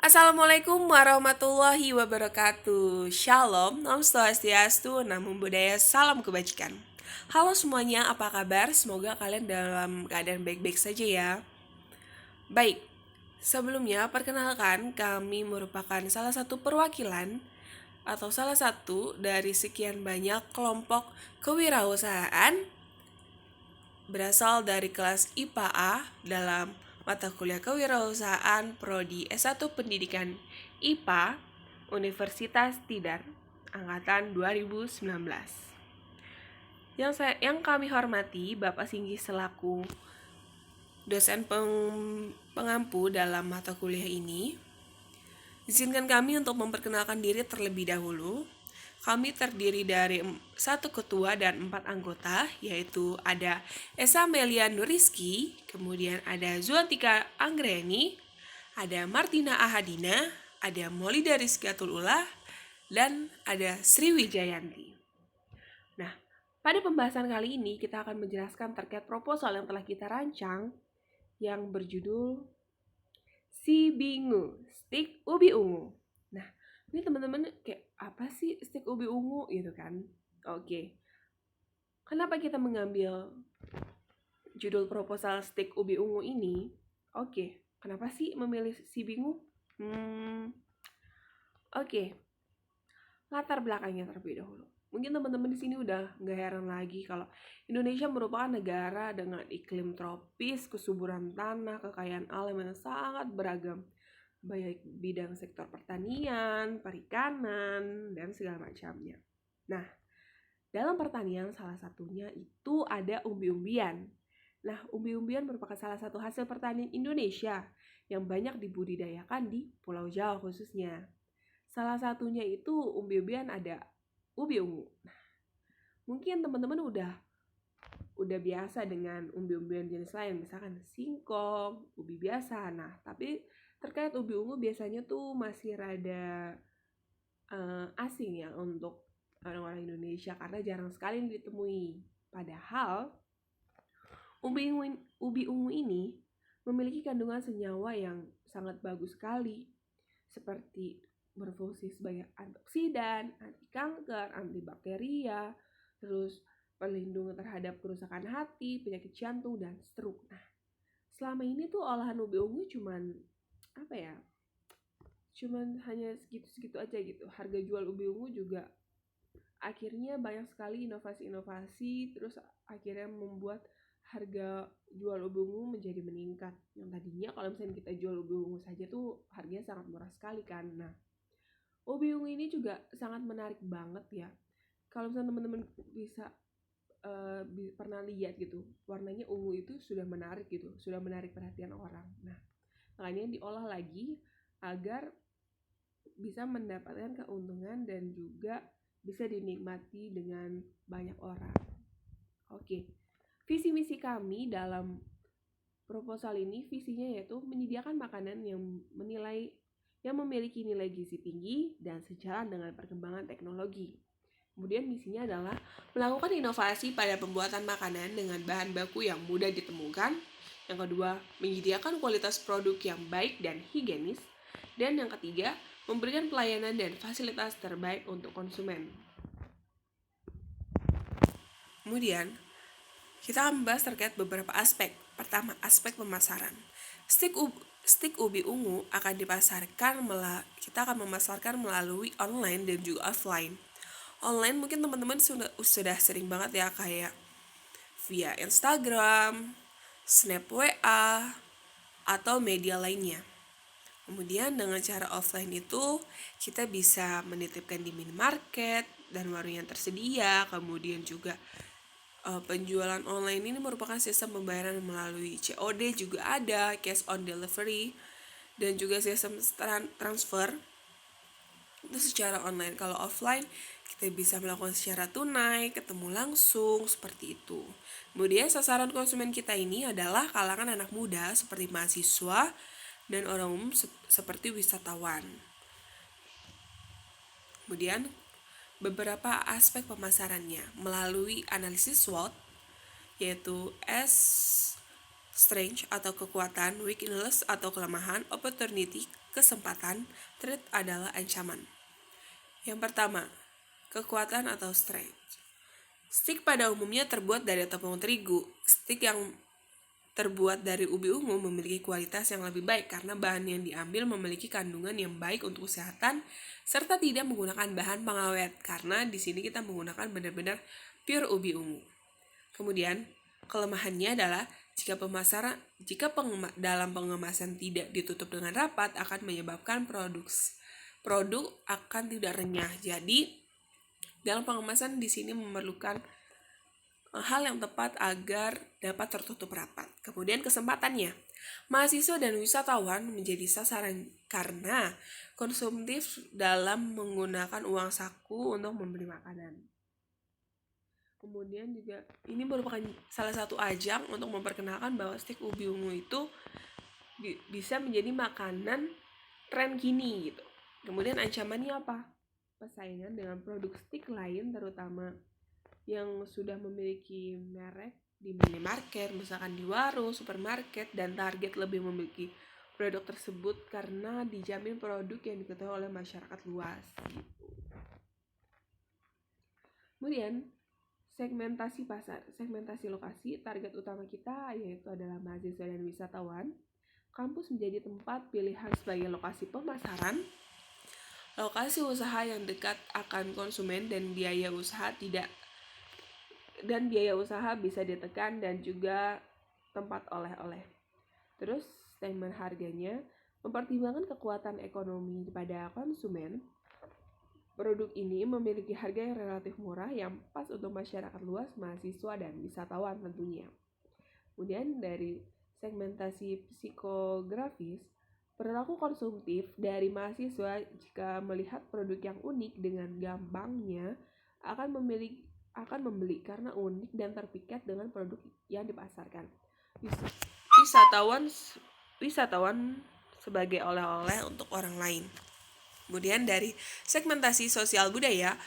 Assalamualaikum warahmatullahi wabarakatuh. Shalom, Om Swastiastu, Namo Buddhaya, salam kebajikan. Halo semuanya, apa kabar? Semoga kalian dalam keadaan baik-baik saja ya. Baik, sebelumnya perkenalkan kami merupakan salah satu perwakilan atau salah satu dari sekian banyak kelompok kewirausahaan berasal dari kelas IPA A dalam mata kuliah kewirausahaan prodi S1 Pendidikan IPA Universitas Tidar angkatan 2019. Yang kami hormati Bapak Singgi selaku dosen pengampu dalam mata kuliah ini. Izinkan kami untuk memperkenalkan diri terlebih dahulu. Kami terdiri dari satu ketua dan 4 anggota, yaitu ada Esa Melia Nuriski, kemudian ada Zuantika Anggreni, ada Martina Ahadina, ada Molida Rizkiatul Ulah, dan ada Sri Wijayanti. Nah, pada pembahasan kali ini kita akan menjelaskan terkait proposal yang telah kita rancang yang berjudul Si Bingung, Stik Ubi Ungu. Nah, ini teman-teman kayak apa sih stik ubi ungu gitu kan? Oke. Kenapa kita mengambil judul proposal stik ubi ungu ini? Oke. Kenapa sih memilih si bingung? Oke. Latar belakangnya terlebih dahulu. Mungkin teman-teman di sini udah nggak heran lagi kalau Indonesia merupakan negara dengan iklim tropis, kesuburan tanah, kekayaan alam yang sangat beragam, baik bidang sektor pertanian, perikanan, dan segala macamnya. Nah, dalam pertanian salah satunya itu ada umbi-umbian. Nah, umbi-umbian merupakan salah satu hasil pertanian Indonesia yang banyak dibudidayakan di Pulau Jawa khususnya. Salah satunya itu umbi-umbian ada ubi ungu. Nah, mungkin teman-teman udah biasa dengan umbi-umbian jenis lain, misalkan singkong, ubi biasa. Nah, tapi terkait ubi ungu biasanya tuh masih rada asing ya untuk orang-orang Indonesia karena jarang sekali ditemui. Padahal ubi ungu ini memiliki kandungan senyawa yang sangat bagus sekali, seperti berfungsi sebagai antioksidan, anti kanker, antibakteria, terus perlindungan terhadap kerusakan hati, penyakit jantung, dan stroke. Nah, selama ini tuh olahan ubi ungu cuman hanya segitu-segitu aja gitu. Harga jual ubi ungu juga akhirnya banyak sekali inovasi-inovasi, terus akhirnya membuat harga jual ubi ungu menjadi meningkat. Yang tadinya kalau misalnya kita jual ubi ungu saja tuh harganya sangat murah sekali kan. Nah, ubi ungu ini juga sangat menarik banget ya. Kalau misalnya teman-teman bisa pernah lihat gitu, warnanya ungu itu sudah menarik gitu, sudah menarik perhatian orang. Nah, makanya diolah lagi agar bisa mendapatkan keuntungan dan juga bisa dinikmati dengan banyak orang. Oke, visi misi kami dalam proposal ini, visinya yaitu menyediakan makanan yang memiliki nilai gizi tinggi dan sejalan dengan perkembangan teknologi. Kemudian misinya adalah melakukan inovasi pada pembuatan makanan dengan bahan baku yang mudah ditemukan. Yang kedua, menyediakan kualitas produk yang baik dan higienis. Dan yang ketiga, memberikan pelayanan dan fasilitas terbaik untuk konsumen. Kemudian, kita akan membahas terkait beberapa aspek. Pertama, aspek pemasaran. Stik ubi ungu akan kita akan memasarkan melalui online dan juga offline. Online mungkin teman-teman sudah sering banget ya, kayak via Instagram, Snap WA, atau media lainnya. Kemudian dengan cara offline itu kita bisa menitipkan di minimarket dan warung yang tersedia. Kemudian juga penjualan online ini merupakan sistem pembayaran melalui COD juga ada, cash on delivery, dan juga sistem transfer itu secara online. Kalau offline kita bisa melakukan secara tunai, ketemu langsung, seperti itu. Kemudian sasaran konsumen kita ini adalah kalangan anak muda seperti mahasiswa dan orang umum seperti wisatawan. Kemudian beberapa aspek pemasarannya melalui analisis SWOT, yaitu strength atau kekuatan, weakness atau kelemahan, opportunity, kesempatan, threat adalah ancaman. Yang pertama, kekuatan atau strength. Stik pada umumnya terbuat dari tepung terigu. Stik yang terbuat dari ubi ungu memiliki kualitas yang lebih baik karena bahan yang diambil memiliki kandungan yang baik untuk kesehatan serta tidak menggunakan bahan pengawet karena di sini kita menggunakan benar-benar pure ubi ungu. Kemudian, kelemahannya adalah jika dalam pengemasan tidak ditutup dengan rapat akan menyebabkan produk akan tidak renyah. Jadi, dalam pengemasan di sini memerlukan hal yang tepat agar dapat tertutup rapat. Kemudian kesempatannya, mahasiswa dan wisatawan menjadi sasaran karena konsumtif dalam menggunakan uang saku untuk membeli makanan. Kemudian juga ini merupakan salah satu ajang untuk memperkenalkan bahwa stik ubi ungu itu bisa menjadi makanan tren kini gitu. Kemudian ancamannya apa? Persaingan dengan produk stik lain terutama yang sudah memiliki merek di minimarket, misalkan di warung, supermarket, dan target lebih memiliki produk tersebut karena dijamin produk yang diketahui oleh masyarakat luas gitu. Kemudian segmentasi pasar, segmentasi lokasi, target utama kita yaitu adalah mahasiswa dan wisatawan. Kampus menjadi tempat pilihan sebagai lokasi pemasaran, lokasi usaha yang dekat akan konsumen dan biaya usaha bisa ditekan dan juga tempat oleh-oleh. Terus segmen harganya mempertimbangkan kekuatan ekonomi pada konsumen. Produk ini memiliki harga yang relatif murah yang pas untuk masyarakat luas, mahasiswa, dan wisatawan tentunya. Kemudian dari segmentasi psikografis, perilaku konsumtif dari mahasiswa jika melihat produk yang unik dengan gampangnya akan membeli karena unik dan terpikat dengan produk yang dipasarkan. Wisatawan sebagai oleh-oleh untuk orang lain. Kemudian dari segmentasi sosial budaya,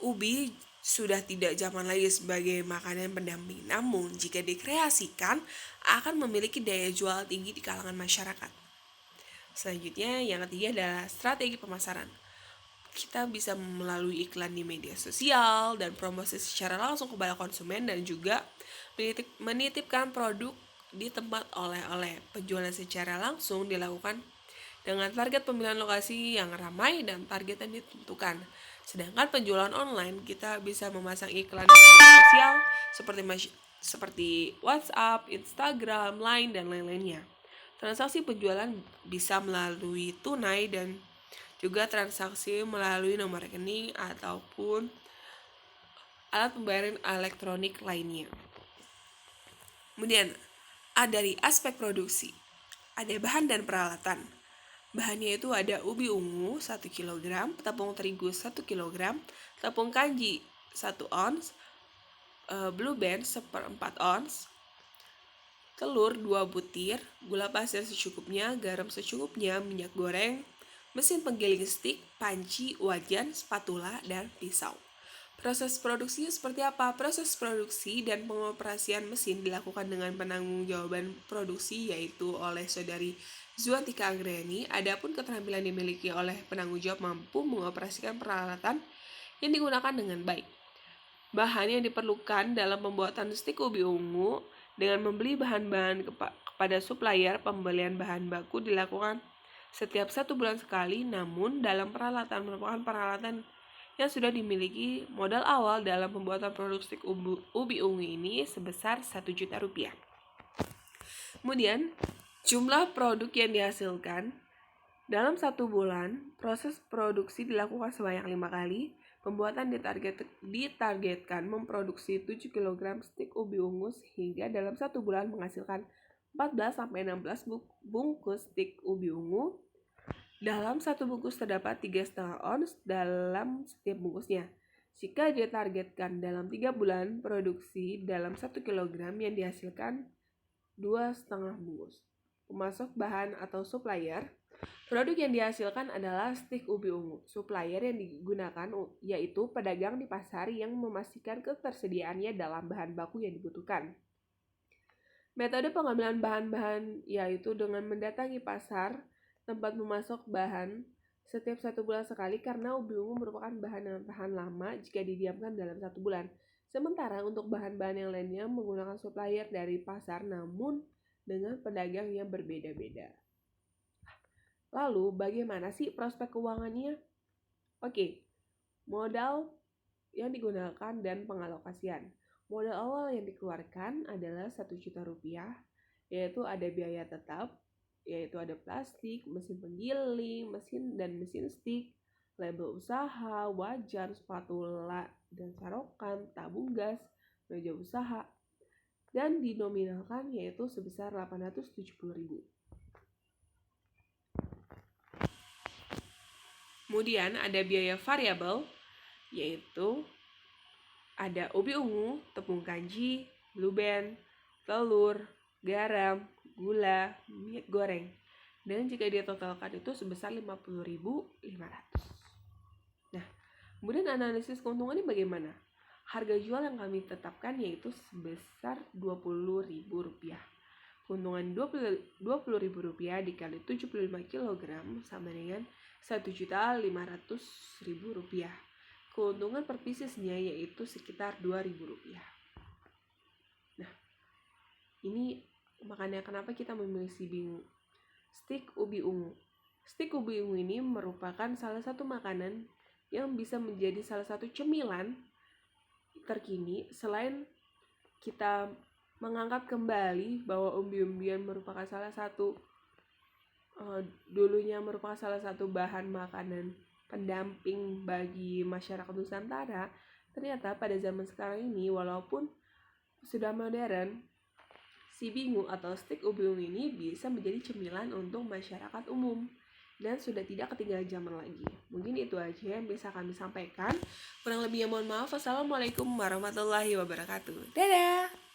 ubi sudah tidak zaman lagi sebagai makanan pendamping. Namun jika dikreasikan akan memiliki daya jual tinggi di kalangan masyarakat. Selanjutnya yang ketiga adalah strategi pemasaran. Kita bisa melalui iklan di media sosial dan promosi secara langsung kepada konsumen dan juga menitipkan produk di tempat oleh-oleh. Penjualan secara langsung dilakukan dengan target pemilihan lokasi yang ramai dan target yang ditentukan. Sedangkan penjualan online kita bisa memasang iklan di media sosial seperti WhatsApp, Instagram, Line, dan lain-lainnya. Transaksi penjualan bisa melalui tunai dan juga transaksi melalui nomor rekening ataupun alat pembayaran elektronik lainnya. Kemudian, dari aspek produksi, ada bahan dan peralatan. Bahannya itu ada ubi ungu 1 kg, tepung terigu 1 kg, tepung kanji 1 ons, blue band 1/4 ons, telur 2 butir, gula pasir secukupnya, garam secukupnya, minyak goreng, mesin penggiling stik, panci, wajan, spatula, dan pisau. Proses produksinya seperti apa? Proses produksi dan pengoperasian mesin dilakukan dengan penanggung-jawaban produksi yaitu oleh saudari Zuantika Anggreni. Adapun keterampilan dimiliki oleh penanggung jawab mampu mengoperasikan peralatan yang digunakan dengan baik. Bahan yang diperlukan dalam pembuatan stik ubi ungu dengan membeli bahan-bahan kepada supplier. Pembelian bahan baku dilakukan setiap 1 bulan sekali, namun dalam peralatan merupakan peralatan yang sudah dimiliki modal awal dalam pembuatan produk stik ubi ungu ini sebesar Rp1.000.000. Kemudian, jumlah produk yang dihasilkan dalam 1 bulan, proses produksi dilakukan sebanyak 5 kali. Pembuatan ditargetkan memproduksi 7 kg stik ubi ungu sehingga dalam 1 bulan menghasilkan 14-16 bungkus stik ubi ungu. Dalam 1 bungkus terdapat 3,5 ons dalam setiap bungkusnya. Jika ditargetkan dalam 3 bulan produksi dalam 1 kg yang dihasilkan 2,5 bungkus. Pemasok bahan atau supplier. Produk yang dihasilkan adalah stik ubi ungu. Supplier yang digunakan yaitu pedagang di pasar yang memastikan ketersediaannya dalam bahan baku yang dibutuhkan. Metode pengambilan bahan-bahan yaitu dengan mendatangi pasar tempat memasok bahan setiap 1 bulan sekali karena ubi ungu merupakan bahan yang tahan lama jika didiamkan dalam 1 bulan. Sementara untuk bahan-bahan yang lainnya menggunakan supplier dari pasar namun dengan pedagang yang berbeda-beda. Lalu bagaimana sih prospek keuangannya? Oke, modal yang digunakan dan pengalokasian. Modal awal yang dikeluarkan adalah 1 juta rupiah, yaitu ada biaya tetap, yaitu ada plastik, mesin penggiling, mesin stik, label usaha, wajan, spatula dan sarokan, tabung gas, meja usaha, dan dinominalkan yaitu sebesar 870.000. Kemudian ada biaya variabel, yaitu ada ubi ungu, tepung kanji, blue band, telur, garam, gula, minyak goreng. Dan jika dia totalkan itu sebesar 50.500. Nah, kemudian analisis keuntungannya bagaimana? Harga jual yang kami tetapkan yaitu sebesar Rp20.000. Keuntungan Rp20.000 dikali 75 kg sama dengan Rp1.500.000. Keuntungan per piecesnya yaitu sekitar Rp2.000. Nah, ini makanya kenapa kita memilih stik ubi ungu. Stik ubi ungu ini merupakan salah satu makanan yang bisa menjadi salah satu cemilan terkini selain kita mengangkat kembali bahwa umbi-umbian merupakan dulunya merupakan salah satu bahan makanan pendamping bagi masyarakat Nusantara. Ternyata pada zaman sekarang ini walaupun sudah modern, si bingu atau stik ubi ungu ini bisa menjadi cemilan untuk masyarakat umum dan sudah tidak ketinggalan zaman lagi. Mungkin itu aja yang bisa kami sampaikan. Kurang lebihnya mohon maaf. Wassalamualaikum warahmatullahi wabarakatuh. Dadah.